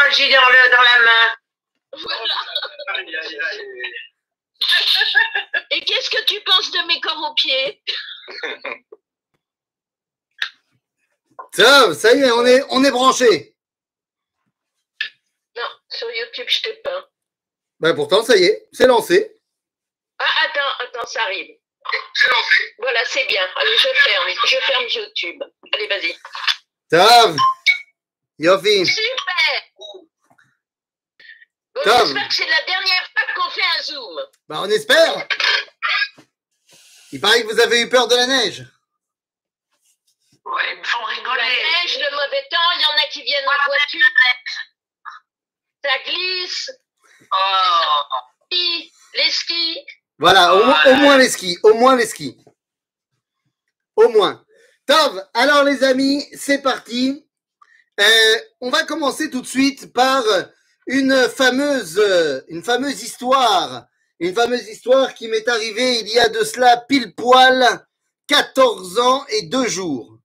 le jus dans la main. Voilà. Et qu'est-ce que tu penses de mes corps aux pieds? Ça y est, on est branché. Non, sur YouTube, je t'ai pas. Ben pourtant, ça y est, c'est lancé. Ah, attends, ça arrive. C'est lancé. Voilà, c'est bien. Allez, je ferme YouTube. Allez, vas-y. Tav, Yofi. Super. Bon, Tom. j'espère que c'est la dernière fois qu'on fait un zoom. Ben on espère. Il paraît que vous avez eu peur de la neige. Ouais, ils me font La rigoler. neige, le mauvais temps, il y en a qui viennent en voiture. Ça glisse. Oh. Les skis. Voilà, au moins les skis, au moins les skis. Au moins. Tov, alors les amis, c'est parti. On va commencer tout de suite par une fameuse histoire. Une fameuse histoire qui m'est arrivée il y a de cela pile poil 14 ans et 2 jours.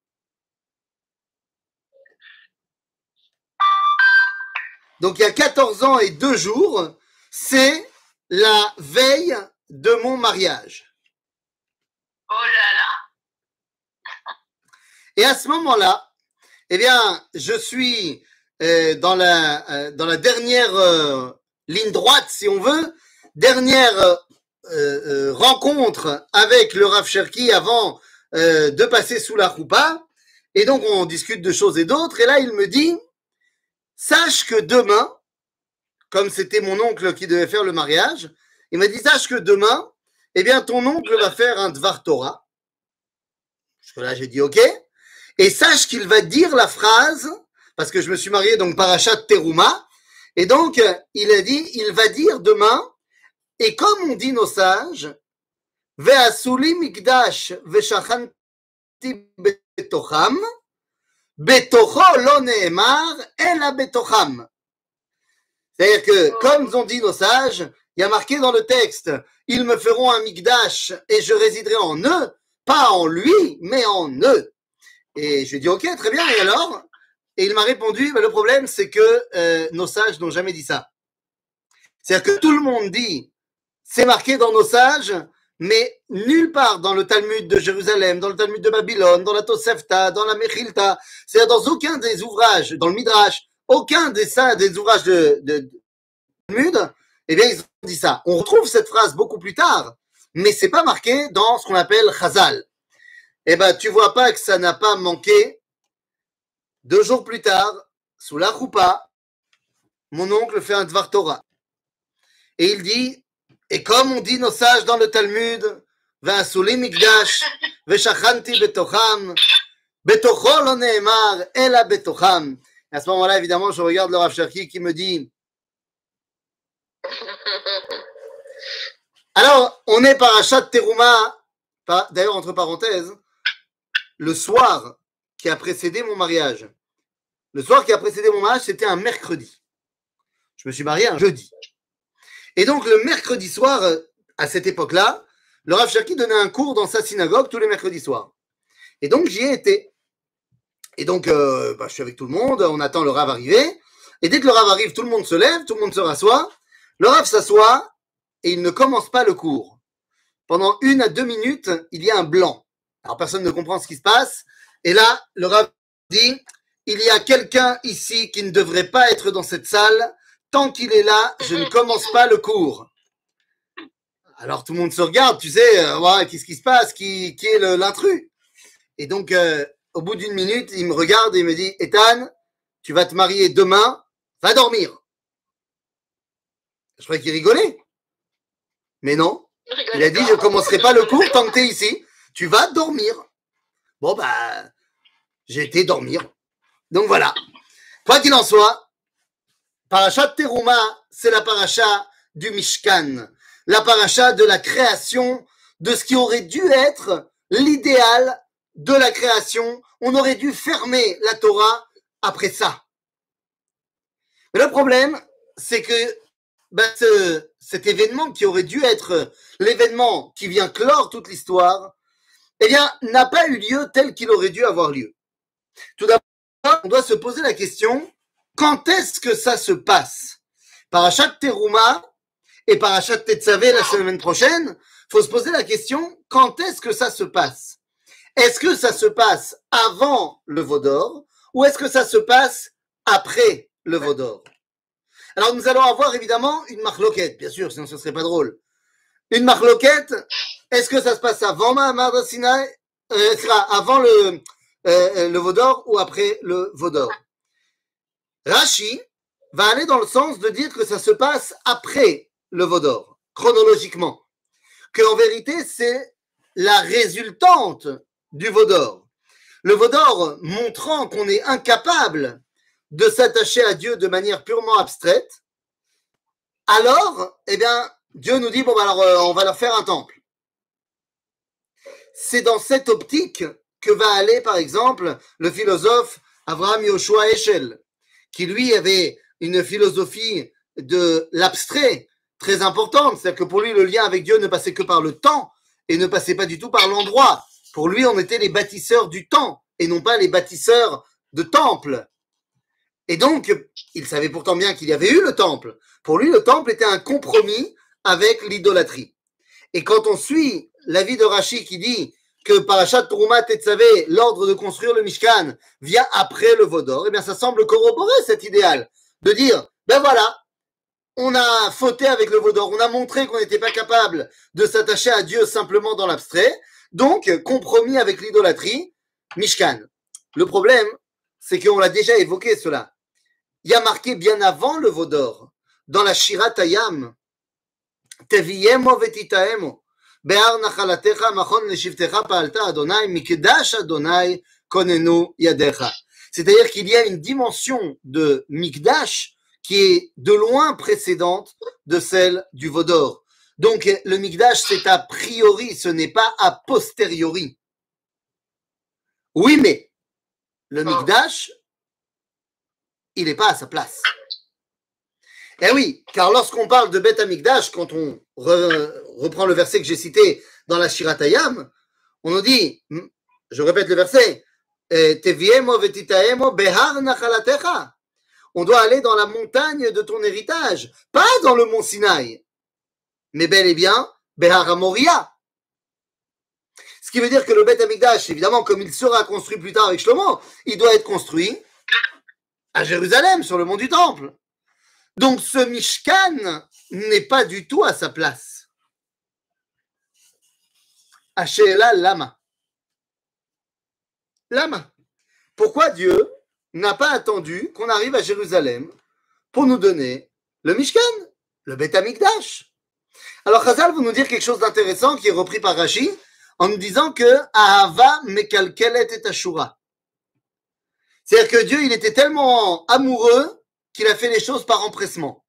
Donc il y a 14 ans et 2 jours, c'est la veille de mon mariage. Oh là là. Et à ce moment-là, eh bien, je suis dans la dernière ligne droite, si on veut, dernière rencontre avec le Rav Cherki avant de passer sous la choupa. Et donc, on discute de choses et d'autres. Et là, il me dit, sache que demain, comme c'était mon oncle qui devait faire le mariage, il m'a dit, sache que demain, eh bien, ton oncle va faire un Dvar Torah. Là, j'ai dit, OK. Et sache qu'il va dire la phrase, parce que je me suis marié donc Parashat Teruma, et donc il a dit, il va dire demain, et comme on dit nos sages, Ve'asuli mikdash ve'shachanti betocham, betocho lo ne'emar ela betocham. C'est-à-dire que, comme on dit nos sages, il y a marqué dans le texte, ils me feront un mikdash et je résiderai en eux, pas en lui, mais en eux. Et je lui ai dit, OK, très bien, et alors? Et il m'a répondu, le problème, c'est que nos sages n'ont jamais dit ça. C'est-à-dire que tout le monde dit, c'est marqué dans nos sages, mais nulle part dans le Talmud de Jérusalem, dans le Talmud de Babylone, dans la Tosefta, dans la Mechilta, c'est-à-dire dans aucun des ouvrages, dans le Midrash, aucun des ouvrages de Talmud, eh bien, ils ont dit ça. On retrouve cette phrase beaucoup plus tard, mais c'est pas marqué dans ce qu'on appelle Chazal. Eh ben, tu vois pas que ça n'a pas manqué. 2 jours plus tard, sous la choupa, mon oncle fait un Dvar Torah. Et il dit, et comme on dit nos sages dans le Talmud, Ve'asuli mikdash, ve'shachanti betocham, betocho lo ne'emar, ela betocham. À ce moment-là, évidemment, je regarde le Rav Cherki qui me dit, alors, on est Parashat Teruma, d'ailleurs, entre parenthèses, le soir qui a précédé mon mariage. Le soir qui a précédé mon mariage, c'était un mercredi. Je me suis marié un jeudi. Et donc, le mercredi soir, à cette époque-là, le Rav Cherki donnait un cours dans sa synagogue tous les mercredis soirs. Et donc, j'y ai été. Et donc, je suis avec tout le monde, on attend le Rav arriver. Et dès que le Rav arrive, tout le monde se lève, tout le monde se rassoit. Le Rav s'assoit et il ne commence pas le cours. Pendant 1 à 2 minutes, il y a un blanc. Alors, personne ne comprend ce qui se passe. Et là, le Rav dit, il y a quelqu'un ici qui ne devrait pas être dans cette salle. Tant qu'il est là, je ne commence pas le cours. Alors, tout le monde se regarde, tu sais, ouais, qu'est-ce qui se passe? Qui est l'intrus? Et donc, au bout d'1 minute, il me regarde et il me dit, Ethan, tu vas te marier demain, va dormir. Je croyais qu'il rigolait. Mais non. Il a dit, je ne commencerai pas le cours tant que tu es ici. Tu vas dormir. Bon, j'ai été dormir. Donc voilà. Quoi qu'il en soit, Parashat Teruma, c'est la paracha du Mishkan. La paracha de la création, de ce qui aurait dû être l'idéal de la création. On aurait dû fermer la Torah après ça. Mais le problème, c'est que cet événement qui aurait dû être l'événement qui vient clore toute l'histoire, eh bien, n'a pas eu lieu tel qu'il aurait dû avoir lieu. Tout d'abord, on doit se poser la question, quand est-ce que ça se passe? Parashat Teruma et Parashat Tetzavé la semaine prochaine, il faut se poser la question, quand est-ce que ça se passe? Est-ce que ça se passe avant le Vaudor ou est-ce que ça se passe après le Vaudor? Alors nous allons avoir évidemment une marloquette, bien sûr, sinon ce ne serait pas drôle. Une marloquette, est-ce que ça se passe avant Mahamad Sinai, avant le Vaudor ou après le Vaudor? Rashi va aller dans le sens de dire que ça se passe après le Vaudor, chronologiquement. Qu'en vérité, c'est la résultante du Vaudor. Le Vaudor montrant qu'on est incapable de s'attacher à Dieu de manière purement abstraite, alors, eh bien, Dieu nous dit, bon, alors, on va leur faire un temple. C'est dans cette optique que va aller, par exemple, le philosophe Avraham Yoshua Eshel, qui lui avait une philosophie de l'abstrait très importante, c'est-à-dire que pour lui, le lien avec Dieu ne passait que par le temps et ne passait pas du tout par l'endroit. Pour lui, on était les bâtisseurs du temps et non pas les bâtisseurs de temples. Et donc, il savait pourtant bien qu'il y avait eu le temple. Pour lui, le temple était un compromis avec l'idolâtrie. Et quand on suit l'avis de Rashi qui dit que Parashat Teruma Tetzavé, l'ordre de construire le Mishkan, vient après le Vaudor, eh bien, ça semble corroborer cet idéal de dire, ben voilà, on a fauté avec le Vaudor, on a montré qu'on n'était pas capable de s'attacher à Dieu simplement dans l'abstrait, donc compromis avec l'idolâtrie, Mishkan. Le problème, c'est qu'on l'a déjà évoqué cela. Il y a marqué bien avant le Vaudor, dans la Shirat Hayam, Teviyemo vetitaemo, Be'ar nachalatecha machon leshivtecha pa'alta Adonai, mikdash Adonai konenu yadecha. C'est-à-dire qu'il y a une dimension de Mikdash qui est de loin précédente de celle du Vaudor. Donc le Mikdash, c'est a priori, ce n'est pas a posteriori. Oui, mais le Mikdash, il n'est pas à sa place. Eh oui, car lorsqu'on parle de Beth Amikdash, quand on reprend le verset que j'ai cité dans la Shirat Hayam, on nous dit, je répète le verset, Teviemo vetitaemo behar nachalatecha. On doit aller dans la montagne de ton héritage, pas dans le mont Sinaï, mais bel et bien Behar Moria. Ce qui veut dire que le Beth Amikdash, évidemment, comme il sera construit plus tard avec Shlomo, il doit être construit à Jérusalem, sur le mont du Temple. Donc ce Mishkan n'est pas du tout à sa place. Asheela Lama. Lama. Pourquoi Dieu n'a pas attendu qu'on arrive à Jérusalem pour nous donner le Mishkan, le Beth Amikdash? Alors Chazal va nous dire quelque chose d'intéressant qui est repris par Rashi en nous disant que Ahava mekalkelet et Ashura. C'est-à-dire que Dieu, il était tellement amoureux qu'il a fait les choses par empressement.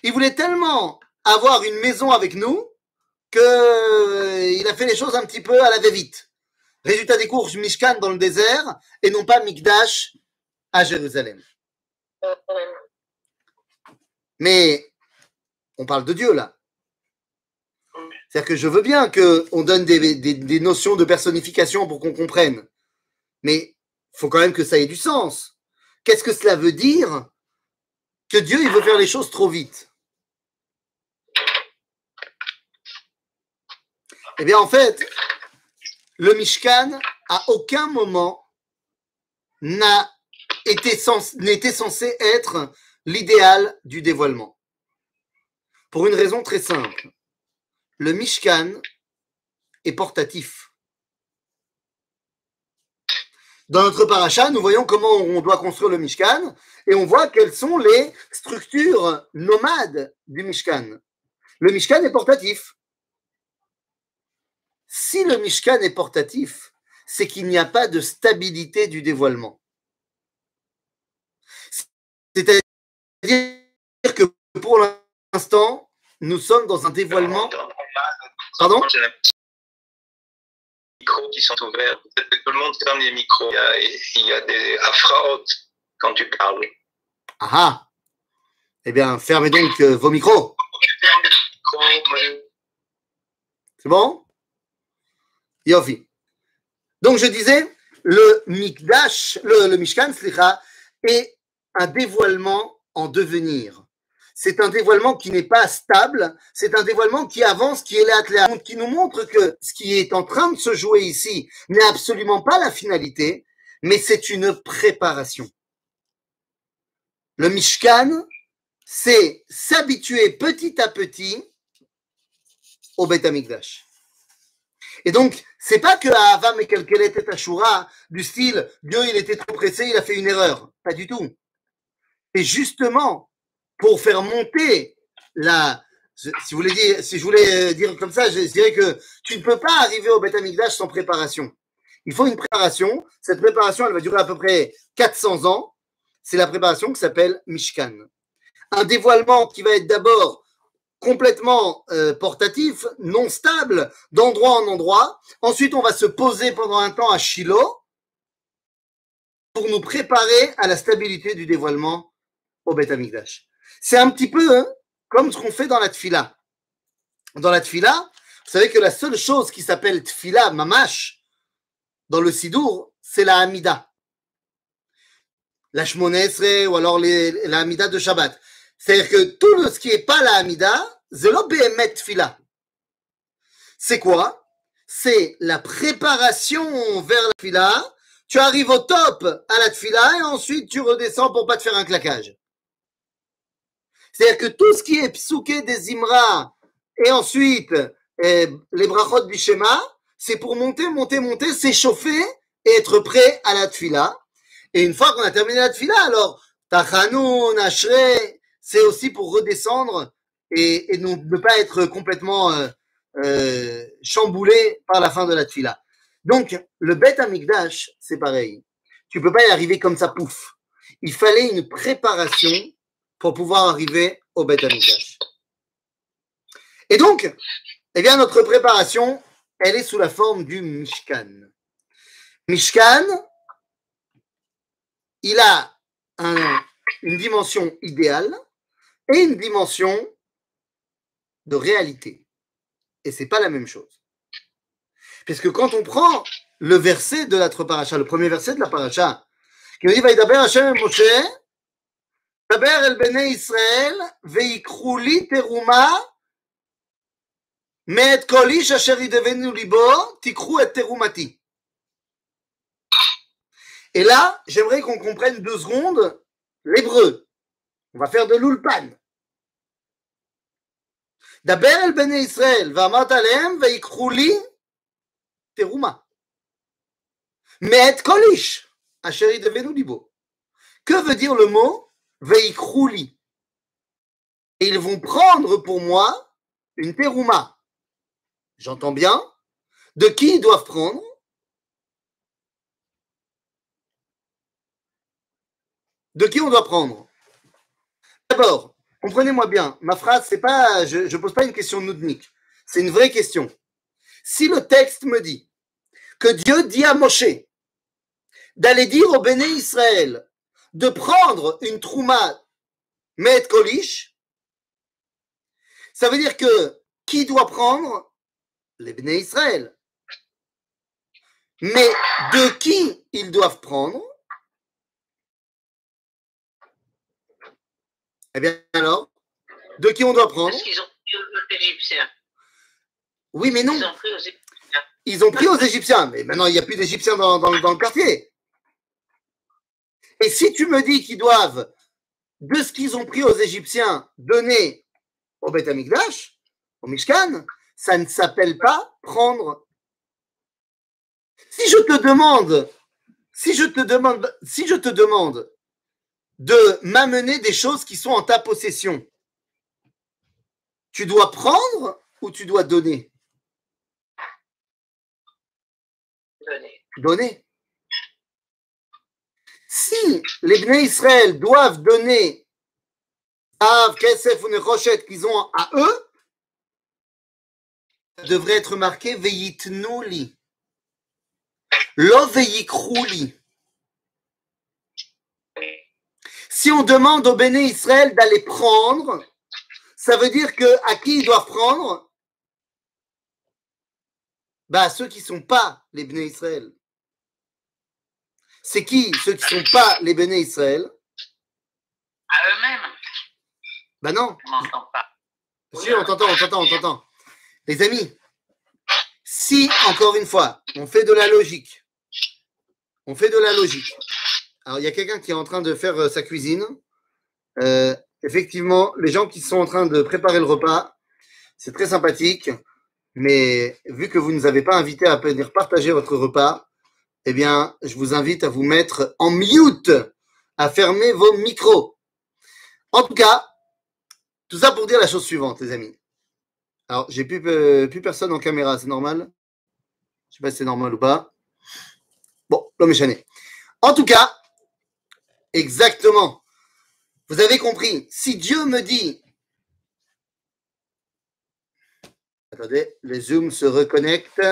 Il voulait tellement avoir une maison avec nous qu'il a fait les choses un petit peu à la va-vite. Résultat des courses, Mishkan dans le désert et non pas Mikdash à Jérusalem. Mais on parle de Dieu là. C'est-à-dire que je veux bien qu'on donne des notions de personnification pour qu'on comprenne. Mais il faut quand même que ça ait du sens. Qu'est-ce que cela veut dire que Dieu il veut faire les choses trop vite? Eh bien, en fait, le Mishkan, à aucun moment, n'était censé être l'idéal du dévoilement. Pour une raison très simple. Le Mishkan est portatif. Dans notre paracha, nous voyons comment on doit construire le Mishkan et on voit quelles sont les structures nomades du Mishkan. Le Mishkan est portatif. Si le Mishkan est portatif, c'est qu'il n'y a pas de stabilité du dévoilement. C'est-à-dire que pour l'instant, nous sommes dans un dévoilement. Pardon? Micros qui sont ouverts. Peut-être que tout le monde ferme les micros. Il y a des afraotes quand tu parles. Ah! Eh bien, fermez donc vos micros. C'est bon? Yofi. Donc, je disais, le Mikdash, le Mishkan, slicha, est un dévoilement en devenir. C'est un dévoilement qui n'est pas stable, c'est un dévoilement qui avance, qui est là, qui nous montre que ce qui est en train de se jouer ici n'est absolument pas la finalité, mais c'est une préparation. Le Mishkan, c'est s'habituer petit à petit au Beth Amikdash. Et donc, c'est pas que Ahava Mekelkelet et Ashura, du style, Dieu il était trop pressé, il a fait une erreur. Pas du tout. Et justement, pour faire monter si je voulais dire comme ça, je dirais que tu ne peux pas arriver au Beth Amikdash sans préparation. Il faut une préparation. Cette préparation, elle va durer à peu près 400 ans. C'est la préparation qui s'appelle Mishkan. Un dévoilement qui va être d'abord complètement portatif, non stable, d'endroit en endroit. Ensuite, on va se poser pendant un temps à Shiloh pour nous préparer à la stabilité du dévoilement au Beth Amikdash. C'est un petit peu comme ce qu'on fait dans la tfila. Dans la tfila, vous savez que la seule chose qui s'appelle tfila, mamash, dans le sidour, c'est la Hamida. La Shmona Esrei ou alors la Hamida de Shabbat. C'est-à-dire que tout ce qui n'est pas la Hamida, c'est le Behemet Tfila. C'est quoi? C'est la préparation vers la Tfila. Tu arrives au top à la Tfila et ensuite tu redescends pour pas te faire un claquage. C'est-à-dire que tout ce qui est psouké des Imra et ensuite les brachot du Shema, c'est pour monter, s'échauffer et être prêt à la Tfila. Et une fois qu'on a terminé la Tfila, alors Tachanoun, Ashrei, c'est aussi pour redescendre et ne pas être complètement chamboulé par la fin de la Tfila. Donc, le Beth Amikdash, c'est pareil. Tu peux pas y arriver comme ça, pouf. Il fallait une préparation pour pouvoir arriver au Beth Amikdash. Et donc, eh bien, notre préparation, elle est sous la forme du Mishkan. Mishkan, il a une dimension idéale et une dimension de réalité. Et c'est pas la même chose. Parce que quand on prend le verset de notre paracha, le premier verset de la paracha, qui nous dit Vaïdaber Hashem et Moshe, Daber el Bnei Israël, veikru li teruma, me'et kol ish asher yidevenu libo, tikru et terumati. Et là, j'aimerais qu'on comprenne 2 secondes l'hébreu. On va faire de l'ulpan. Daber el Bnei Israël, va'amart alehem, veikru li teruma. Me'et kol ish asher yidevenu libo. Que veut dire le mot veikru li? Et ils vont prendre pour moi une terouma. J'entends bien. De qui ils doivent prendre? De qui on doit prendre? D'abord, comprenez-moi bien, ma phrase, c'est pas, je ne pose pas une question noudnique, c'est une vraie question. Si le texte me dit que Dieu dit à Moshe d'aller dire au Béné Israël de prendre une trouma Me'et Kolish, ça veut dire que qui doit prendre? Les Béné Israël. Mais de qui ils doivent prendre? Eh bien alors, de qui on doit prendre? Parce qu'ils ont pris aux Égyptiens. Oui, mais non. Ils ont pris aux Égyptiens. Ils ont pris aux Égyptiens, mais maintenant il n'y a plus d'Égyptiens dans le quartier. Et si tu me dis qu'ils doivent, de ce qu'ils ont pris aux Égyptiens, donner au Beth Amikdash, au Mishkan, ça ne s'appelle pas prendre. Si je te demande de m'amener des choses qui sont en ta possession, tu dois prendre ou tu dois donner? Donner. Si les Bnei Israël doivent donner Av, Kesef ou Nechoshet qu'ils ont à eux, ça devrait être marqué Veyitnu li. Lo veyikru li. Si on demande aux Béné Israël d'aller prendre, ça veut dire que à qui ils doivent prendre? À ceux qui ne sont pas les Béné Israël. C'est qui ceux qui ne sont pas les Béné Israël? Bah non. Je m'entends pas. Si, on t'entend. Les amis, si, encore une fois, on fait de la logique. Alors, il y a quelqu'un qui est en train de faire sa cuisine. Effectivement, les gens qui sont en train de préparer le repas, c'est très sympathique. Mais vu que vous ne nous avez pas invités à venir partager votre repas, eh bien, je vous invite à vous mettre en mute, à fermer vos micros. En tout cas, tout ça pour dire la chose suivante, les amis. Alors, j'ai plus personne en caméra, c'est normal? Je sais pas si c'est normal ou pas. Bon, l'homme est chané. En tout cas, exactement. Vous avez compris. Si Dieu me dit... Attendez, les zooms se reconnectent.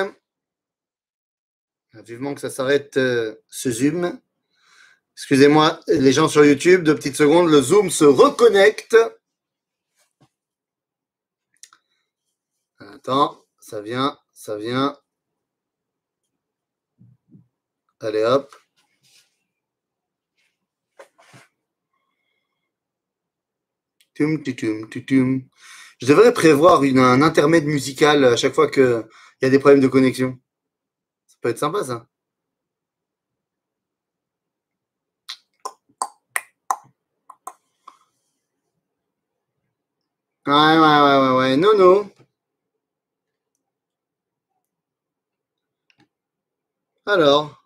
Vivement que ça s'arrête ce zoom. Excusez-moi, les gens sur YouTube, 2 petites secondes, le zoom se reconnecte. Attends, ça vient. Allez hop. Je devrais prévoir un intermède musical à chaque fois qu'il y a des problèmes de connexion. Ça peut être sympa, ça. Ouais. Non. Alors.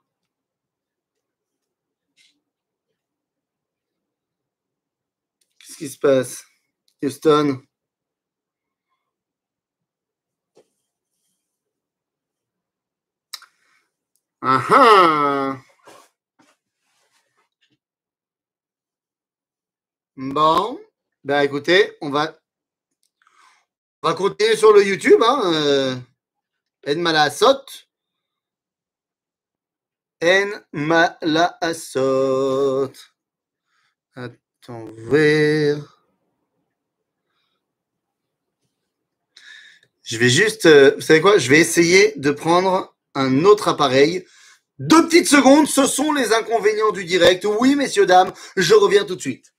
Qu'est-ce qui se passe, Houston? Bon, ben écoutez, on va continuer sur le YouTube, hein. En malasot. Attends, voir. Je vais juste, vous savez quoi? Je vais essayer de prendre un autre appareil. 2 petites secondes, ce sont les inconvénients du direct. Oui, messieurs, dames, je reviens tout de suite.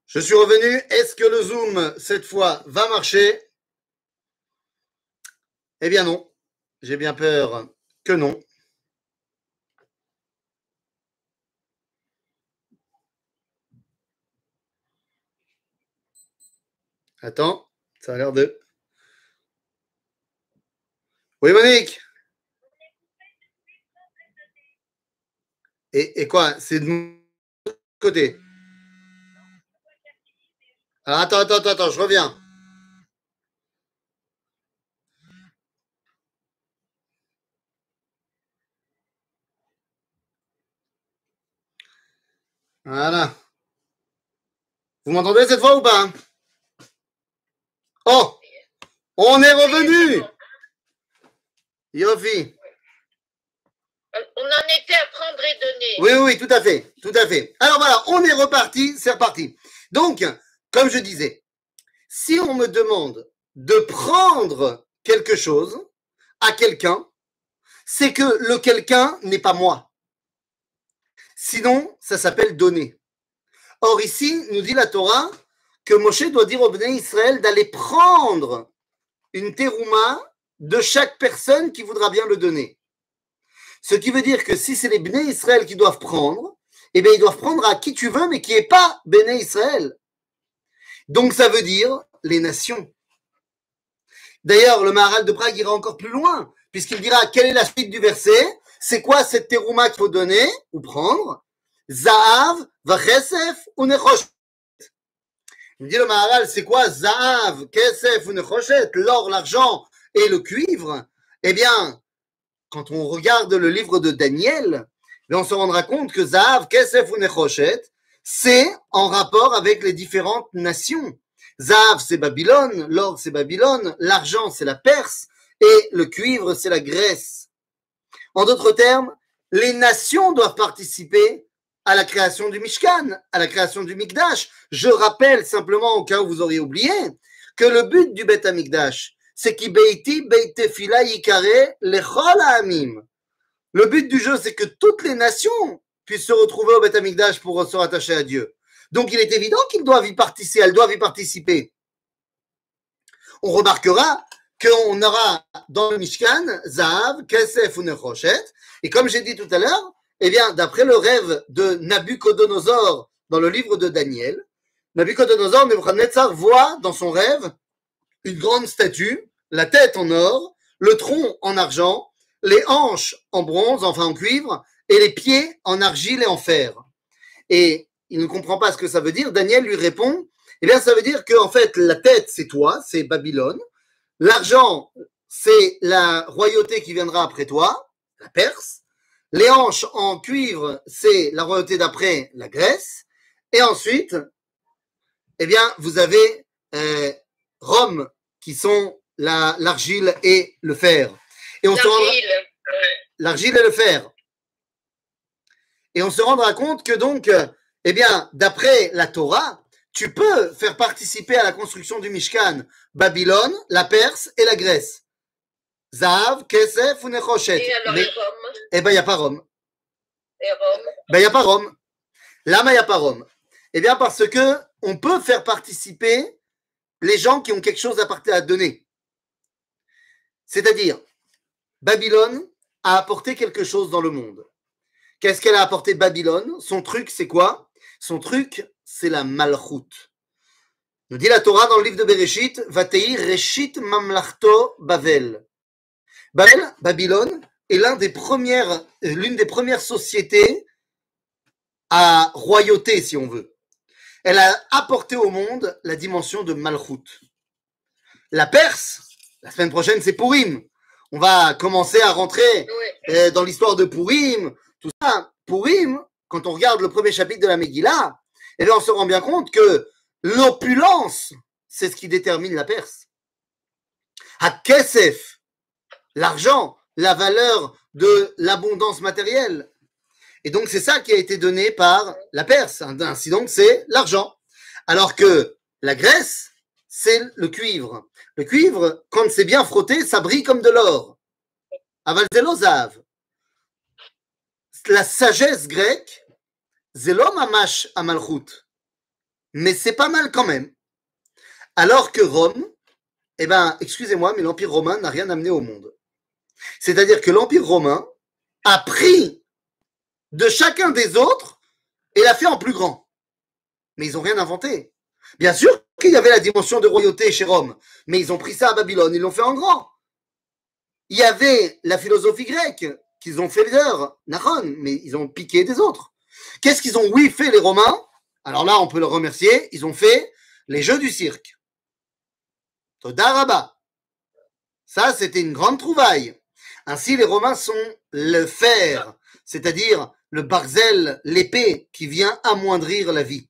Je suis revenu. Est-ce que le Zoom, cette fois, va marcher? Eh bien non. J'ai bien peur que non. Attends, ça a l'air de... Oui, Monique? Et quoi? C'est de mon côté? Alors, attends, je reviens. Voilà. Vous m'entendez cette fois ou pas? Oh! On est revenu! Yofi. On en était à prendre et donner. Oui, tout à fait. Alors voilà, on est reparti, c'est reparti. Donc, comme je disais, si on me demande de prendre quelque chose à quelqu'un, c'est que le quelqu'un n'est pas moi. Sinon, ça s'appelle donner. Or ici, nous dit la Torah que Moshe doit dire au Bnei Israël d'aller prendre une terouma de chaque personne qui voudra bien le donner. Ce qui veut dire que si c'est les Bnei Israël qui doivent prendre, eh bien ils doivent prendre à qui tu veux, mais qui n'est pas Bnei Israël. Donc ça veut dire les nations. D'ailleurs, le Maharal de Prague ira encore plus loin, puisqu'il dira quelle est la suite du verset, c'est quoi cette terouma qu'il faut donner ou prendre? Za'av, vachesef ou nechoshet. Il dit le Maharal, c'est quoi Za'av, kesef ou nechoshet, l'or, l'argent et le cuivre? Eh bien, quand on regarde le livre de Daniel, on se rendra compte que Za'av, kesef ou nechoshet, c'est en rapport avec les différentes nations. Zahav, c'est Babylone, l'or, c'est Babylone, l'argent, c'est la Perse, et le cuivre, c'est la Grèce. En d'autres termes, les nations doivent participer à la création du Mishkan, à la création du Mikdash. Je rappelle simplement, au cas où vous auriez oublié, que le but du Bet HaMikdash, c'est qui beiti beit tefila yikare lechol ha'amim. Le but du jeu, c'est que toutes les nations puissent se retrouver au Bet HaMikdash pour se rattacher à Dieu. Donc, il est évident qu'ils doivent y participer, elles doivent y participer. On remarquera qu'on aura dans le Mishkan, Zahav, Kesef ou Nechoshet. Et comme j'ai dit tout à l'heure, eh bien, d'après le rêve de Nabuchodonosor dans le livre de Daniel, Nabuchodonosor, Nebuchadnezzar voit dans son rêve une grande statue, la tête en or, le tronc en argent, les hanches en bronze, enfin en cuivre, et les pieds en argile et en fer. Et il ne comprend pas ce que ça veut dire. Daniel lui répond, eh bien, ça veut dire que, en fait, la tête, c'est toi, c'est Babylone. L'argent, c'est la royauté qui viendra après toi, la Perse. Les hanches en cuivre, c'est la royauté d'après, la Grèce. Et ensuite, eh bien, vous avez Rome, qui sont l'argile et le fer. Et on se rendra, l'argile et le fer. Et on se rendra compte que donc, eh bien, d'après la Torah, tu peux faire participer à la construction du Mishkan Babylone, la Perse et la Grèce. Zahav, Kesef ou Nechoshet. Et alors, et Rome? Eh bien, il n'y a pas Rome. Et Rome? Ben, il n'y a pas Rome. Lama, il n'y a pas Rome. Eh bien, parce que on peut faire participer les gens qui ont quelque chose à donner. C'est-à-dire, Babylone a apporté quelque chose dans le monde. Qu'est-ce qu'elle a apporté Babylone? Son truc, c'est quoi? Son truc, c'est la malchut. Nous dit la Torah dans le livre de Bereshit, Vatei Reshit Mamlachto Bavel. Babylone est l'une des premières sociétés à royauté, si on veut. Elle a apporté au monde la dimension de malchut. La Perse, la semaine prochaine, c'est Purim. On va commencer à rentrer dans l'histoire de Purim, tout ça. Purim, quand on regarde le premier chapitre de la Megillah, eh bien, on se rend bien compte que l'opulence, c'est ce qui détermine la Perse. Ha-kesef, l'argent, la valeur de l'abondance matérielle. Et donc, c'est ça qui a été donné par la Perse. Ainsi donc, c'est l'argent. Alors que la Grèce, c'est le cuivre. Le cuivre, quand c'est bien frotté, ça brille comme de l'or. Aval zelo zahav. La sagesse grecque, zelo mamash amalchut. Mais c'est pas mal quand même. Alors que Rome, eh ben, excusez-moi, mais l'Empire romain n'a rien amené au monde. C'est-à-dire que l'Empire romain a pris de chacun des autres et l'a fait en plus grand. Mais ils n'ont rien inventé. Bien sûr qu'il y avait la dimension de royauté chez Rome, mais ils ont pris ça à Babylone, ils l'ont fait en grand. Il y avait la philosophie grecque qu'ils ont fait leur, Nahon, mais ils ont piqué des autres. Qu'est-ce qu'ils ont, oui, fait les Romains? Alors là, on peut le remercier, ils ont fait les jeux du cirque. Toda Rabba. Ça, c'était une grande trouvaille. Ainsi, les Romains sont le fer, c'est-à-dire le barzel, l'épée qui vient amoindrir la vie.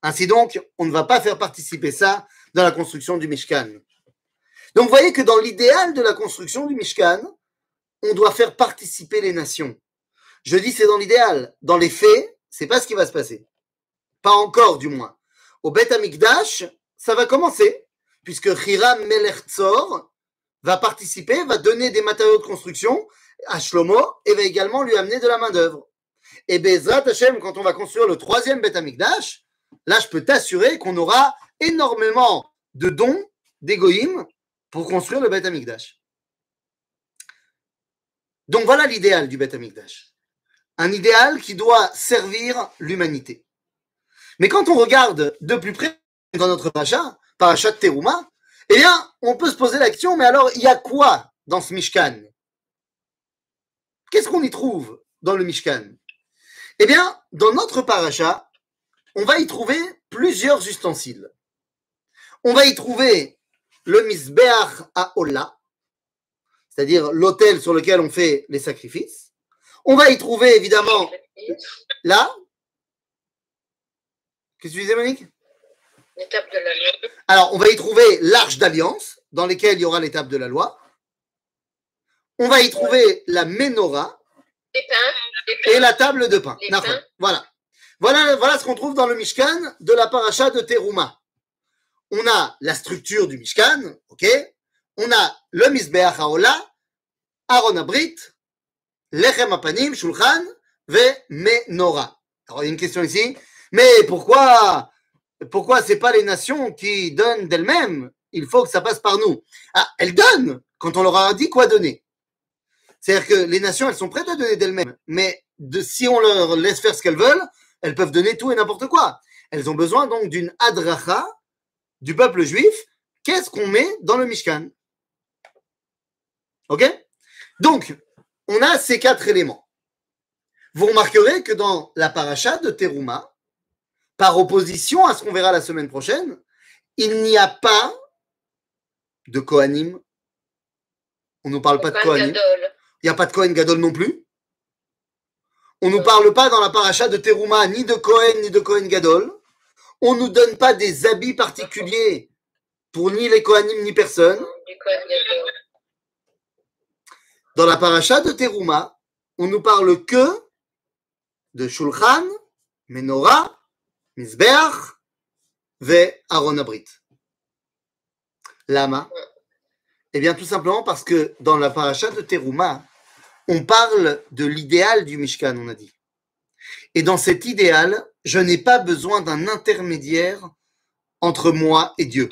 Ainsi donc, on ne va pas faire participer ça dans la construction du Mishkan. Donc, vous voyez que dans l'idéal de la construction du Mishkan, on doit faire participer les nations. Je dis c'est dans l'idéal. Dans les faits, c'est pas ce qui va se passer. Pas encore, du moins. Au Bet HaMikdash, ça va commencer, puisque Hiram Melech Tzor va participer, va donner des matériaux de construction à Shlomo et va également lui amener de la main-d'œuvre. Et Bezrat Hashem, quand on va construire le 3e Bet HaMikdash, là, je peux t'assurer qu'on aura énormément de dons d'égoïm pour construire le Bet HaMikdash. Donc voilà l'idéal du Bet HaMikdash. Un idéal qui doit servir l'humanité. Mais quand on regarde de plus près dans notre parashat Teruma, eh bien, on peut se poser la question, mais alors, il y a quoi dans ce Mishkan? Qu'est-ce qu'on y trouve dans le Mishkan? Eh bien, dans notre parasha, on va y trouver plusieurs ustensiles. On va y trouver le Mizbeach HaOlah, c'est-à-dire l'autel sur lequel on fait les sacrifices. On va y trouver, évidemment, là. Qu'est-ce que tu disais, Monique? L'étape de la loi. Alors, on va y trouver l'arche d'alliance, dans laquelle il y aura l'étape de la loi. On va y trouver la menorah Les pains. et la table de pain. Les D'accord. pains. Voilà ce qu'on trouve dans le Mishkan de la paracha de Teruma. On a la structure du Mishkan, ok? On a le Mizbeach Haola, Aaron Abrit, Lechem Apanim, Shulchan, ve Menorah. Alors, il y a une question ici. Mais pourquoi c'est pas les nations qui donnent d'elles-mêmes? Il faut que ça passe par nous. Ah, elles donnent quand on leur a dit quoi donner. C'est-à-dire que les nations, elles sont prêtes à donner d'elles-mêmes. Mais si on leur laisse faire ce qu'elles veulent, elles peuvent donner tout et n'importe quoi. Elles ont besoin donc d'une adracha du peuple juif. Qu'est-ce qu'on met dans le Mishkan? Ok? Donc, on a ces 4 éléments. Vous remarquerez que dans la paracha de Teruma, par opposition à ce qu'on verra la semaine prochaine, il n'y a pas de Kohanim. On ne nous parle pas de Kohanim. Il n'y a pas de Kohen Gadol non plus. On ne nous parle pas dans la paracha de Teruma ni de Kohen ni de Kohen Gadol. On ne nous donne pas des habits particuliers pour ni les Kohanim ni personne. Dans la paracha de Teruma, on nous parle que de Shulchan, Menorah, Mizbeach, ve Aaron Abrit. Lama? Eh bien, tout simplement parce que dans la paracha de Teruma, on parle de l'idéal du Mishkan, on a dit. Et dans cet idéal, je n'ai pas besoin d'un intermédiaire entre moi et Dieu.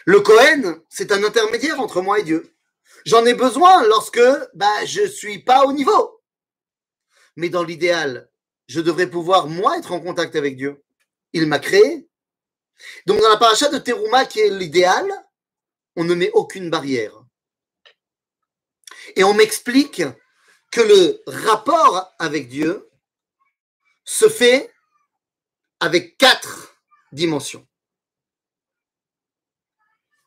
Le Kohen, c'est un intermédiaire entre moi et Dieu. J'en ai besoin lorsque je ne suis pas au niveau. Mais dans l'idéal, je devrais pouvoir, moi, être en contact avec Dieu. Il m'a créé. Donc, dans la paracha de Teruma, qui est l'idéal, on ne met aucune barrière. Et on m'explique que le rapport avec Dieu se fait avec 4 dimensions.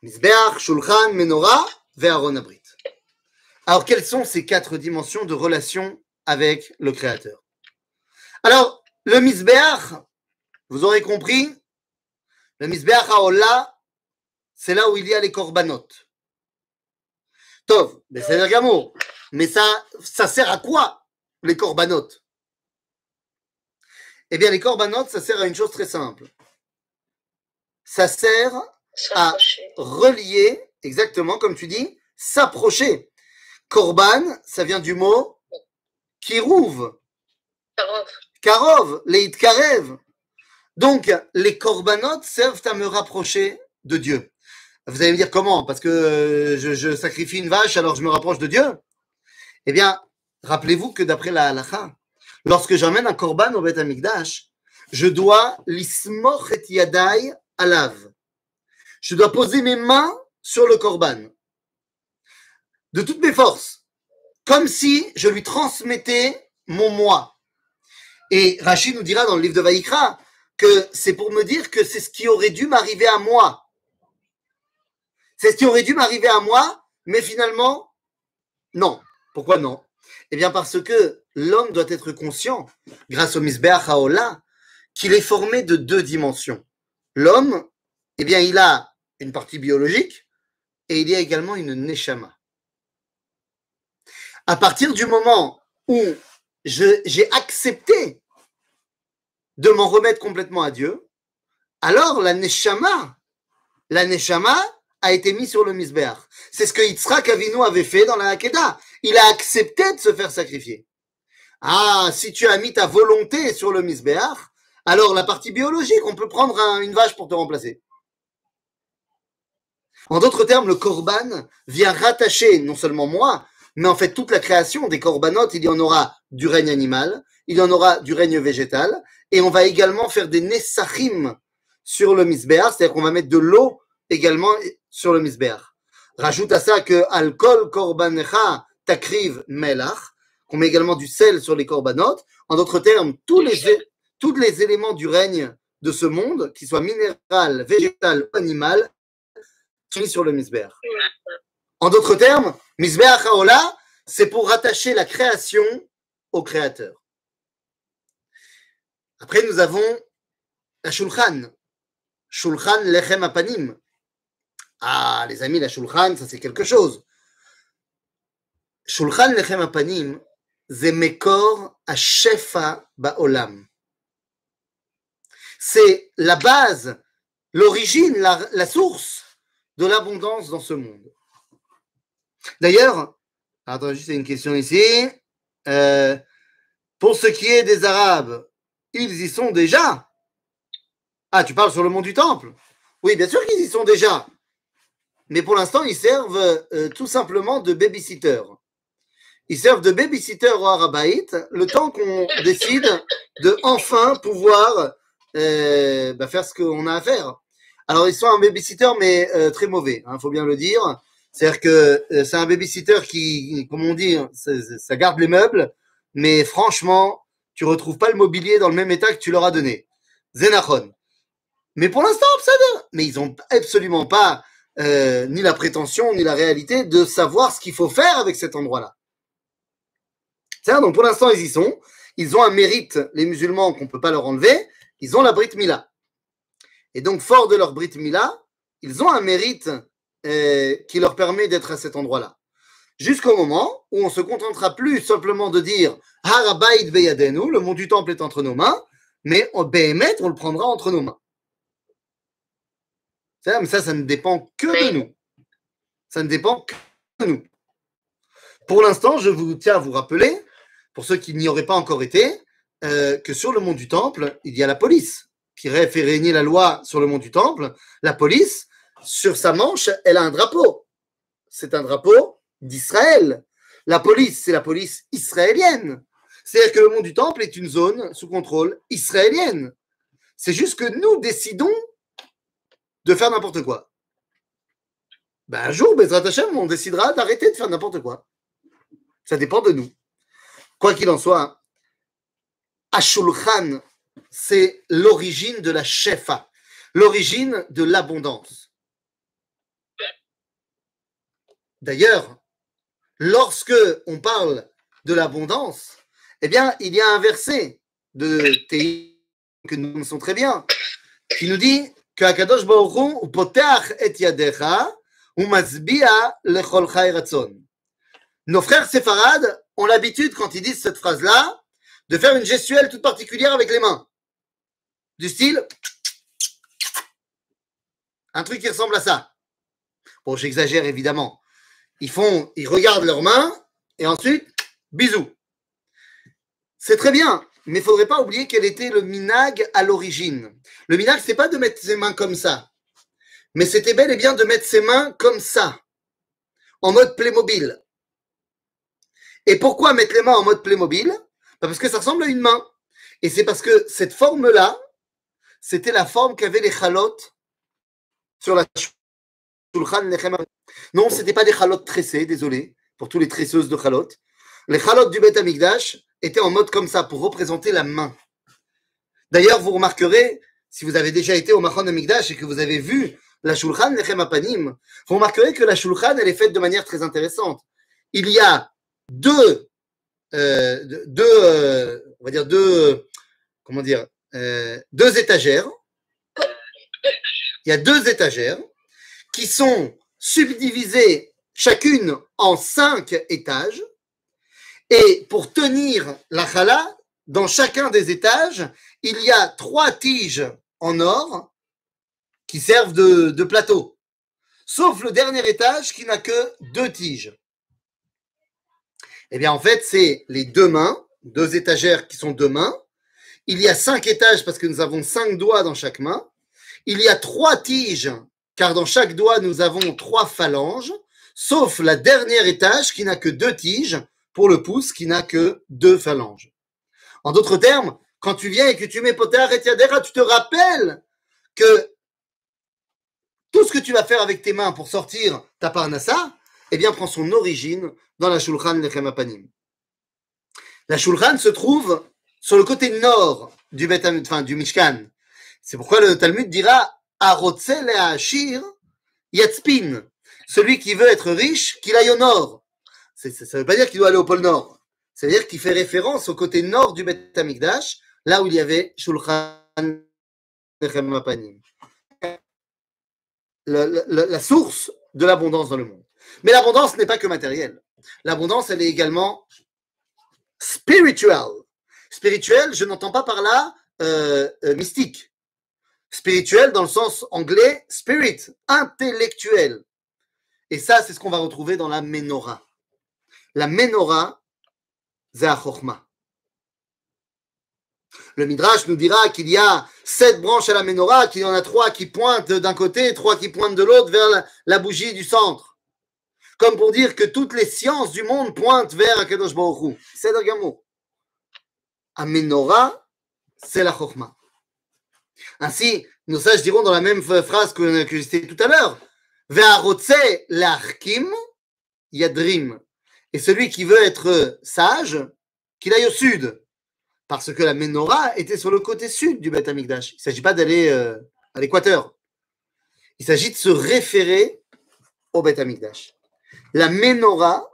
Mizbeach, Shulchan, Menorah, ve Aaron Abrit. Alors, quelles sont ces 4 dimensions de relation avec le Créateur? Alors, le Mizbeach, vous aurez compris, le Mizbeach Haola, c'est là où il y a les korbanot. Tov, c'est-à-dire gamour. Mais ça sert à quoi, les korbanot? Eh bien, les korbanot, ça sert à une chose très simple. Ça sert à relier, exactement comme tu dis, s'approcher. Korban, ça vient du mot kirouv. Karov, leit karev. Donc, les korbanot servent à me rapprocher de Dieu. Vous allez me dire comment? Parce que je sacrifie une vache, alors je me rapproche de Dieu? Eh bien, rappelez-vous que d'après la halacha, lorsque j'emmène un korban au Beth Amikdash, je dois lismoch et yadai alav. Je dois poser mes mains sur le korban. De toutes mes forces. Comme si je lui transmettais mon moi. Et Rachid nous dira dans le livre de Vaïkra que c'est pour me dire que c'est ce qui aurait dû m'arriver à moi. C'est ce qui aurait dû m'arriver à moi, mais finalement, non. Pourquoi non? Eh bien parce que l'homme doit être conscient, grâce au Mizbeach Haola, qu'il est formé de 2 dimensions. L'homme, eh bien il a une partie biologique et il y a également une neshama. À partir du moment où j'ai accepté de m'en remettre complètement à Dieu, alors la neshama a été mise sur le Mizbeach. C'est ce que Yitzhak Avinu avait fait dans la Hakeda. Il a accepté de se faire sacrifier. Ah, si tu as mis ta volonté sur le Mizbeach, alors la partie biologique, on peut prendre une vache pour te remplacer. En d'autres termes, le korban vient rattacher non seulement moi, mais en fait toute la création des korbanot. Il y en aura du règne animal, il y en aura du règne végétal, et on va également faire des nesachim sur le Mizbeach, c'est-à-dire qu'on va mettre de l'eau également sur le Mizbeach. Rajoute à ça que alcool korbanecha takriv melach, qu'on met également du sel sur les korbanot. En d'autres termes, tous les éléments du règne de ce monde, qu'ils soient minéral, végétal ou animal, sont mis sur le Mizbeach. En d'autres termes, Mizbeach Haola, c'est pour rattacher la création au Créateur. Après, nous avons la shulchan. Shulchan lechem apanim. Ah, les amis, la shulchan, ça c'est quelque chose. Shulchan lechem apanim, זה מקור השפע בעולם. C'est la base, l'origine, la source de l'abondance dans ce monde. D'ailleurs, attends, juste une question ici. Pour ce qui est des Arabes, ils y sont déjà. Ah, tu parles sur le mont du Temple? Oui, bien sûr qu'ils y sont déjà. Mais pour l'instant, ils servent tout simplement de babysitter. Ils servent de babysitter au Harabaït le temps qu'on décide de enfin pouvoir faire ce qu'on a à faire. Alors, ils sont un babysitter, mais très mauvais, hein, faut bien le dire. C'est-à-dire que c'est un babysitter qui, comme on dit, ça garde les meubles, mais franchement, tu retrouves pas le mobilier dans le même état que tu leur as donné. Zenachon. Mais pour l'instant, mais ils n'ont absolument pas ni la prétention, ni la réalité de savoir ce qu'il faut faire avec cet endroit-là. Donc pour l'instant, ils y sont. Ils ont un mérite, les musulmans, qu'on ne peut pas leur enlever. Ils ont la Brit Mila. Et donc, fort de leur Brit Mila, ils ont un mérite qui leur permet d'être à cet endroit-là. Jusqu'au moment où on ne se contentera plus simplement de dire Harabaït beyadenu, le mont du temple est entre nos mains, mais Béhémet, on le prendra entre nos mains. Mais ça ne dépend que de nous. Ça ne dépend que de nous. Pour l'instant, je vous tiens à vous rappeler, pour ceux qui n'y auraient pas encore été, que sur le mont du Temple, il y a la police qui fait régner la loi sur le mont du Temple. La police, sur sa manche, elle a un drapeau. C'est un drapeau d'Israël. La police, c'est la police israélienne. C'est-à-dire que le mont du Temple est une zone sous contrôle israélienne. C'est juste que nous décidons de faire n'importe quoi. Ben, un jour, Bezrat Hashem, on décidera d'arrêter de faire n'importe quoi. Ça dépend de nous. Quoi qu'il en soit, Ashulchan, c'est l'origine de la shefa, l'origine de l'abondance. D'ailleurs, lorsque on parle de l'abondance, eh bien, il y a un verset de Tehillim que nous connaissons très bien, qui nous dit que Akadosh Baruch Hu poteach et yadecha umatzbi'a lechol chai ratzon. Nos frères séfarades ont l'habitude, quand ils disent cette phrase-là, de faire une gestuelle toute particulière avec les mains. Du style, un truc qui ressemble à ça. Bon, j'exagère évidemment. Ils regardent leurs mains et ensuite, bisous. C'est très bien, mais il ne faudrait pas oublier quel était le minag à l'origine. Le minag, ce n'est pas de mettre ses mains comme ça, mais c'était bel et bien de mettre ses mains comme ça, en mode Playmobil. Et pourquoi mettre les mains en mode Playmobil? Parce que ça ressemble à une main. Et c'est parce que cette forme-là, c'était la forme qu'avaient les chalotes sur la shulchan lechem. Non, ce n'était pas des chalotes tressées, désolé, pour tous les tresseuses de chalotes. Les chalotes du Beth Amikdash étaient en mode comme ça, pour représenter la main. D'ailleurs, vous remarquerez, si vous avez déjà été au Machon Amikdash et que vous avez vu la shulchan lechem apanim, vous remarquerez que la shulchan, elle est faite de manière très intéressante. Il y a deux étagères. Il y a deux étagères qui sont subdivisées chacune en 5 étages. Et pour tenir la chala, dans chacun des étages, il y a 3 tiges en or qui servent de plateau. Sauf le dernier étage qui n'a que 2 tiges. Eh bien, en fait, c'est les 2 mains, 2 étagères qui sont 2 mains. Il y a 5 étages parce que nous avons 5 doigts dans chaque main. Il y a 3 tiges, car dans chaque doigt, nous avons 3 phalanges, sauf la dernière étage qui n'a que 2 tiges, pour le pouce qui n'a que 2 phalanges. En d'autres termes, quand tu viens et que tu mets potar et yadera, tu te rappelles que tout ce que tu vas faire avec tes mains pour sortir ta parnassa, eh bien, prend son origine dans la shulchan lechem apanim. La shulchan se trouve sur le côté nord du Mishkan. C'est pourquoi le Talmud dira Arotse le'ashir yatzpin. Celui qui veut être riche, qu'il aille au nord. Ça ne veut pas dire qu'il doit aller au pôle nord. Ça veut dire qu'il fait référence au côté nord du Beth Amikdash, là où il y avait shulchan La source de l'abondance dans le monde. Mais l'abondance n'est pas que matérielle. L'abondance, elle est également spirituelle. Spirituelle, je n'entends pas par là mystique. Spirituel dans le sens anglais, spirit, intellectuel. Et ça, c'est ce qu'on va retrouver dans la Ménorah. La Ménorah, c'est la Chokhmah. Le Midrash nous dira qu'il y a 7 branches à la Ménorah, qu'il y en a 3 qui pointent d'un côté et 3 qui pointent de l'autre vers la bougie du centre. Comme pour dire que toutes les sciences du monde pointent vers Akadosh Baruch Hu. C'est le gamour. La Ménorah, c'est la Chokhmah. Ainsi, nos sages diront dans la même phrase que j'ai citée tout à l'heure, Ve'arotze l'achkim yadrim. Et celui qui veut être sage, qu'il aille au sud. Parce que la Ménorah était sur le côté sud du Beth Amikdash. Il ne s'agit pas d'aller à l'équateur. Il s'agit de se référer au Beth Amikdash. La Ménorah,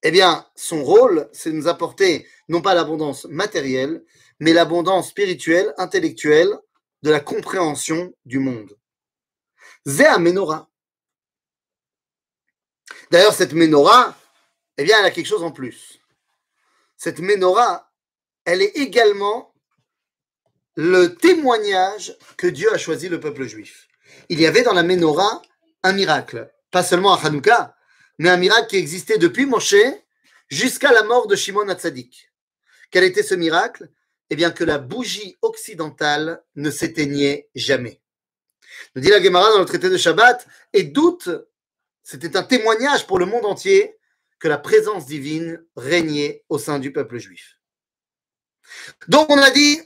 eh bien, son rôle, c'est de nous apporter non pas l'abondance matérielle, mais l'abondance spirituelle, intellectuelle, de la compréhension du monde. Zéa Ménorah. D'ailleurs, cette Ménorah, eh bien, elle a quelque chose en plus. Cette Ménorah, elle est également le témoignage que Dieu a choisi le peuple juif. Il y avait dans la Ménorah un miracle, pas seulement à Hanouka, mais un miracle qui existait depuis Moshe jusqu'à la mort de Shimon HaTzadik. Quel était ce miracle? Eh bien, que la bougie occidentale ne s'éteignait jamais. Nous dit la Gemara dans le traité de Shabbat, et doute, c'était un témoignage pour le monde entier que la présence divine régnait au sein du peuple juif. Donc on a dit,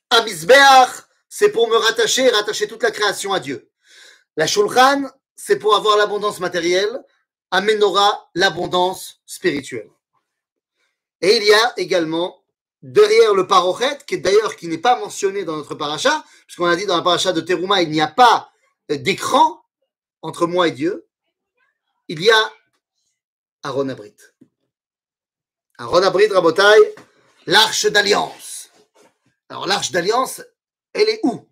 à Mizbeach, c'est pour me rattacher et rattacher toute la création à Dieu. La Shulchan, c'est pour avoir l'abondance matérielle. À Ménorah, l'abondance spirituelle. Et il y a également, derrière le parochet, qui n'est pas mentionné dans notre paracha, puisqu'on a dit dans la paracha de Teruma, il n'y a pas d'écran entre moi et Dieu, il y a Aaron Abrit. Aaron Abrit, Rabotai, l'arche d'alliance. Alors l'arche d'alliance, elle est où?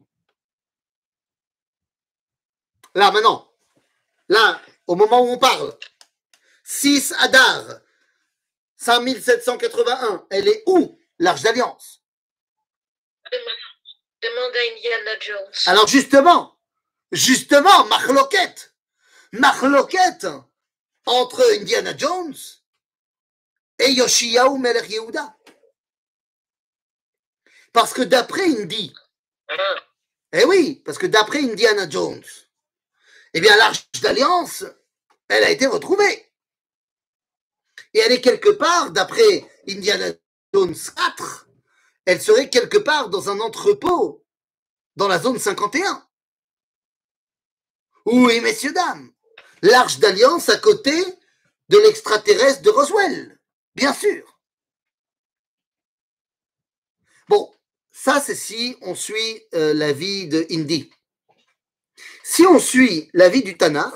Là, maintenant. Là, au moment où on parle. 6 Adar, 5781, elle est où, l'arche d'alliance? Demande à Indiana Jones. Alors justement, Marloquette entre Indiana Jones et Yoshiyahu Melech Yehuda. Parce que d'après Indy, parce que d'après Indiana Jones, eh bien l'arche d'alliance, elle a été retrouvée. Et elle est quelque part, d'après Indiana Jones 4, elle serait quelque part dans un entrepôt, dans la zone 51. Oui, messieurs, dames, l'arche d'alliance à côté de l'extraterrestre de Roswell, bien sûr. Bon, ça c'est si on suit l'avis de Indy. Si on suit l'avis du Tanakh,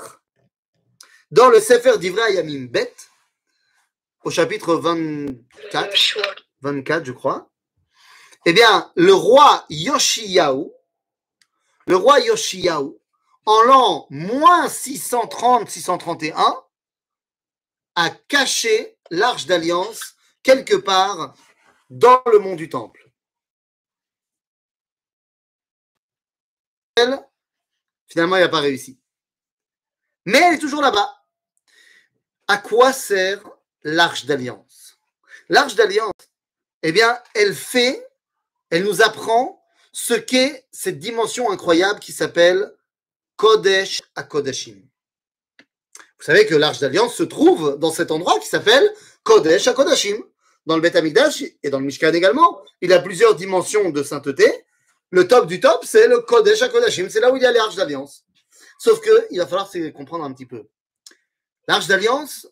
dans le Sefer Divrei Hayamim Bet, au chapitre 24, je crois, eh bien, le roi Yoshiyahu, en l'an moins 630-631, a caché l'arche d'alliance quelque part dans le mont du Temple. Finalement, il n'a pas réussi. Mais elle est toujours là-bas. À quoi sert l'arche d'alliance? L'arche d'alliance, eh bien, elle nous apprend ce qu'est cette dimension incroyable qui s'appelle Kodesh à Kodashim. Vous savez que l'arche d'alliance se trouve dans cet endroit qui s'appelle Kodesh à Kodashim. Dans le Beth Amikdash et dans le Mishkan également, il a plusieurs dimensions de sainteté. Le top du top, c'est le Kodesh à Kodashim. C'est là où il y a l'arche d'alliance. Sauf qu'il va falloir comprendre un petit peu. L'arche d'alliance,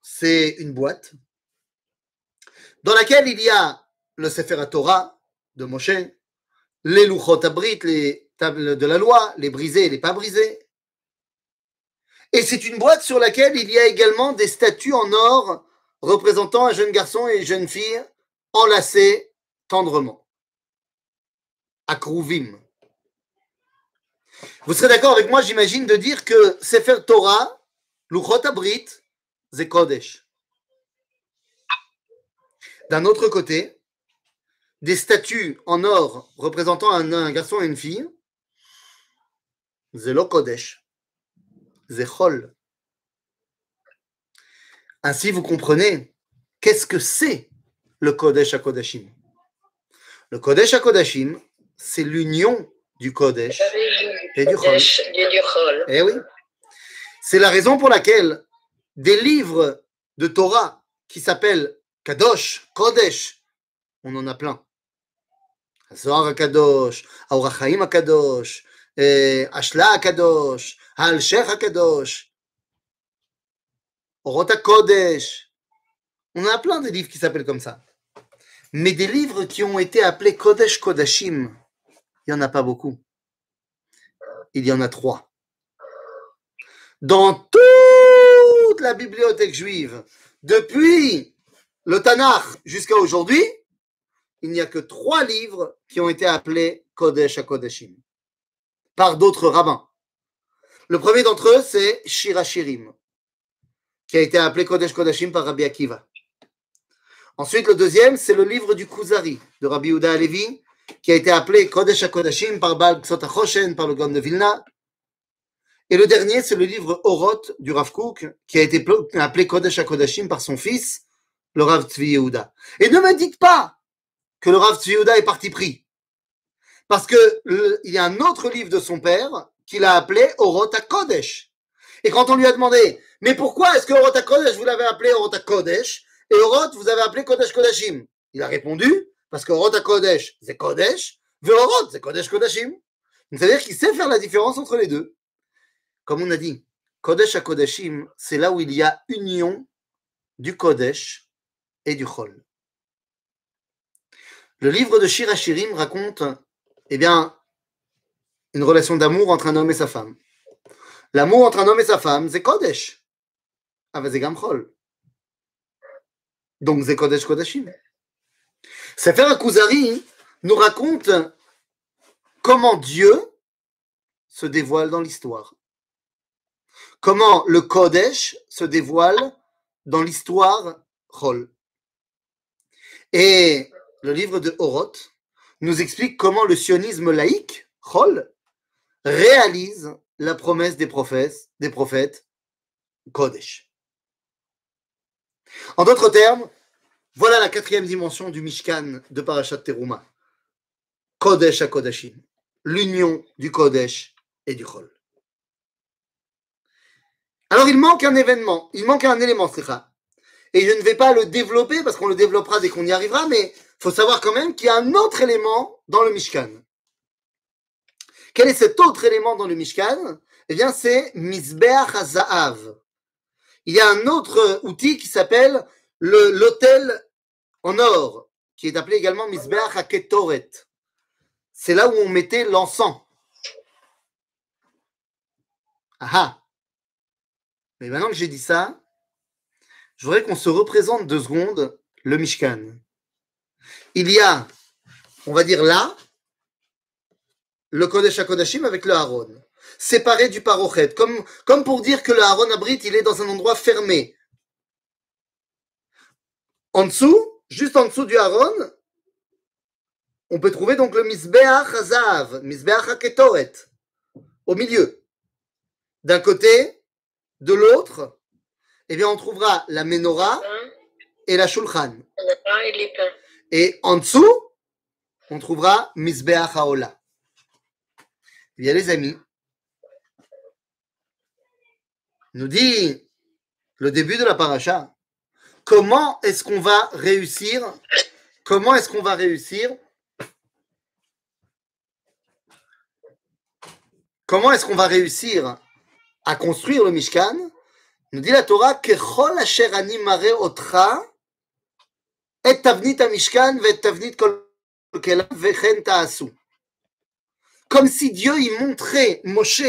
c'est une boîte dans laquelle il y a le Sefer Torah de Moshe, les Luchot Abrit, les tables de la loi, les brisés et les pas brisés. Et c'est une boîte sur laquelle il y a également des statues en or représentant un jeune garçon et une jeune fille enlacés tendrement. Akruvim. Vous serez d'accord avec moi, j'imagine, de dire que Sefer Torah, Luchot Abrit, c'est Kodesh. D'un autre côté, des statues en or représentant un garçon et une fille, c'est lo Kodesh, c'est Chol. Ainsi, vous comprenez, qu'est-ce que c'est le Kodesh HaKodashim? Le Kodesh HaKodashim, c'est l'union du Kodesh et du Chol. Eh oui. C'est la raison pour laquelle des livres de Torah qui s'appellent Kadosh, Kodesh, on en a plein. Zohar HaKadosh, Aor HaChaim HaKadosh, Ashla HaKadosh, Ha'al-Shech HaKadosh, Orot HaKodesh. On en a plein des livres qui s'appellent comme ça. Mais des livres qui ont été appelés Kodesh Kodashim, il n'y en a pas beaucoup. Il y en a 3. Dans toute la bibliothèque juive, depuis le Tanakh jusqu'à aujourd'hui, il n'y a que 3 livres qui ont été appelés Kodesh HaKodashim par d'autres rabbins. Le premier d'entre eux, c'est Shir HaShirim, qui a été appelé Kodesh Kodashim par Rabbi Akiva. Ensuite, le deuxième, c'est le livre du Kuzari de Rabbi Yehuda Halevi, qui a été appelé Kodesh HaKodashim par Baal Ksot HaChoshen, par le Gaon de Vilna. Et le dernier, c'est le livre Oroth du Rav Kook, qui a été appelé Kodesh HaKodashim par son fils, le Rav Tzvi Yehuda. Et ne me dites pas que le Rav Tzvi Yehuda est parti pris. Parce qu'il y a un autre livre de son père qu'il a appelé Oroth HaKodesh. Et quand on lui a demandé, mais pourquoi est-ce que Oroth HaKodesh, vous l'avez appelé Oroth HaKodesh, et Oroth, vous avez appelé Kodesh Kodashim? Il a répondu, parce que Oroth HaKodesh, c'est Kodesh, et Oroth, c'est Kodesh Kodashim. Donc, c'est-à-dire qu'il sait faire la différence entre les deux. Comme on a dit, Kodesh HaKodashim, c'est là où il y a union du Kodesh et du Chol. Le livre de Shir HaShirim raconte, eh bien, une relation d'amour entre un homme et sa femme. L'amour entre un homme et sa femme, c'est Kodesh. Ah, c'est Gam Chol. Donc, c'est Kodesh Kodashim. Sefer HaKuzari nous raconte comment Dieu se dévoile dans l'histoire. Comment le Kodesh se dévoile dans l'histoire Chol. Et le livre de Oroth nous explique comment le sionisme laïque, Chol, réalise la promesse des prophètes Kodesh. En d'autres termes, voilà la 4e dimension du Mishkan de Parashat Teruma. Kodesh HaKodashim, l'union du Kodesh et du Chol. Alors il manque un événement, il manque un élément, et je ne vais pas le développer parce qu'on le développera dès qu'on y arrivera, mais il faut savoir quand même qu'il y a un autre élément dans le Mishkan. Quel est cet autre élément dans le Mishkan? Eh bien, c'est Mizbeach HaZahav. Il y a un autre outil qui s'appelle l'autel en or, qui est appelé également Mizbeach HaKetoret. C'est là où on mettait l'encens. Ah! Mais maintenant que j'ai dit ça, je voudrais qu'on se représente 2 secondes le Mishkan. Il y a, on va dire là, le Kodesh HaKodashim avec le Aaron, séparé du Parochet, comme pour dire que le Aaron Abrit, il est dans un endroit fermé. En dessous, juste en dessous du Aaron, on peut trouver donc le Mizbeach HaZahav, Mizbeach HaKetoret, au milieu. D'un côté, de l'autre, eh bien, on trouvera la menorah et la shulchan. Et en dessous, on trouvera Mizbeach HaOla. Eh bien, les amis, nous dit le début de la paracha, comment est-ce qu'on va réussir à construire le Mishkan? Nous dit la Torah, Kechol asher ani mare otcha, et tavnit ha-Mishkan, et tavnit kol kelav, vechen ta'asu. Comme si Dieu y montrait Moshe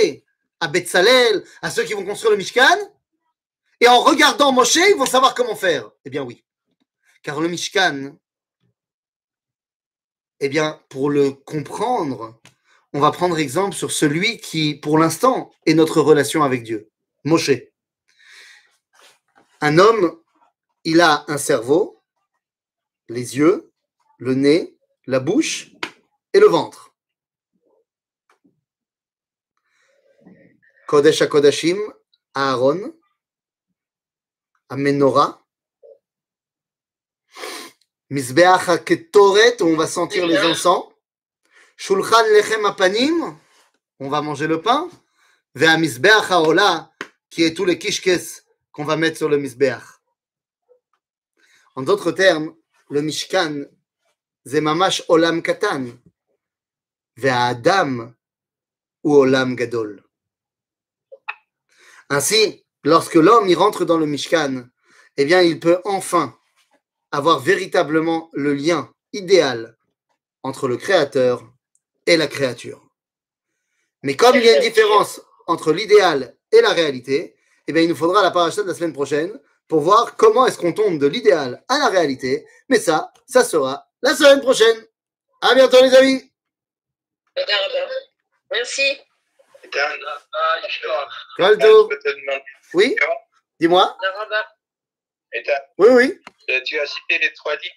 à Betzalel, à ceux qui vont construire le Mishkan, et en regardant Moshe, ils vont savoir comment faire. Eh bien oui, car le Mishkan Eh bien, pour le comprendre, on va prendre exemple sur celui qui, pour l'instant, est notre relation avec Dieu, Moshe. Un homme, il a un cerveau, les yeux, le nez, la bouche et le ventre. Kodesh HaKodashim, Aaron, Amenora, Mizbeach HaKetoret, où on va sentir les encens, Shulchan Lechem Apanim, on va manger le pain, Ve'a Mizbeach HaOla, qui est tous les kishkes qu'on va mettre sur le Mizbeach. En d'autres termes, le Mishkan, c'est mamash Olam Katan, Ve'a Adam ou Olam Gadol. Ainsi, lorsque l'homme y rentre dans le Mishkan, eh bien, il peut enfin avoir véritablement le lien idéal entre le Créateur et la créature. Mais comme il y a une différence entre l'idéal et la réalité, eh bien, il nous faudra la paracha de la semaine prochaine pour voir comment est-ce qu'on tombe de l'idéal à la réalité. Mais ça sera la semaine prochaine. À bientôt les amis. Merci. Quel tour? Je peux te demander. Oui, dis-moi. Et Oui. tu as cité les 3 livres.